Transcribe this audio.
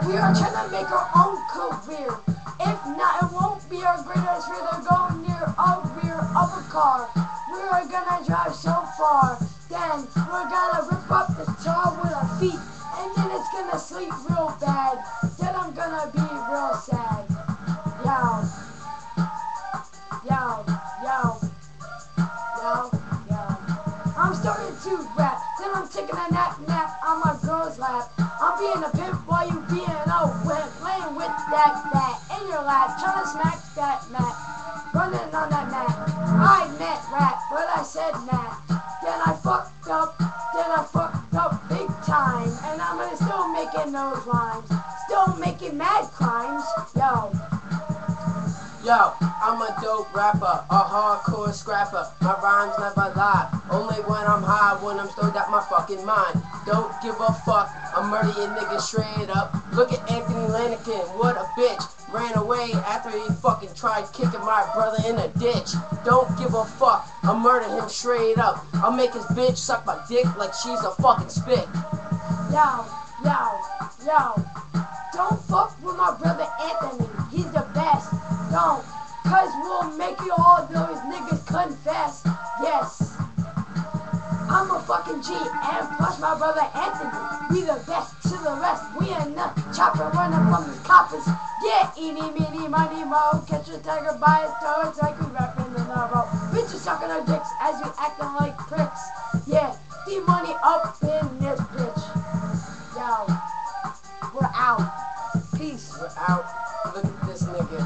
We are trying to make our own career. If not, it won't be our greatest fear to go near a rear of a car. We are gonna drive so far, then we're gonna rip up the tar with our feet, and then it's gonna sleep real bad. Then I'm gonna be real sad. Yo, yo, yo, yo, yo. I'm starting to rap, then I'm taking a nap on my girl's lap. I'm being a pimp while you being a wimp, playing with that bat in your lap, trying to smack that mat, running on that mat. I meant rap, but I said mat. Then I fucked up big time, and I'm still making those rhymes, still making mad crimes. Yo. Yo, I'm a dope rapper, a hardcore scrapper. My rhymes never lie, only when I'm high, when I'm stoned out my fucking mind. Don't give a fuck, I'm murder your niggas straight up. Look at Anthony Lanigan, what a bitch. Ran away after he fucking tried kicking my brother in a ditch. Don't give a fuck, I'll murder him straight up. I'll make his bitch suck my dick like she's a fucking spit. Yo, yo, yo. Don't fuck with my brother Anthony, he's the best. Don't, cause we'll make you all those niggas confess. Yes, I'm a fucking G, and plus my brother Anthony, we the best to the rest. We in the chopper running from these coppers. Yeah, eeny, meeny, miny, mo. Catch a tiger by his toe, it's like we rapping in the road. Bitches sucking our dicks as we acting like pricks. Yeah, the money up in this bitch. Yo, we're out. Peace. We're out. Look at this nigga.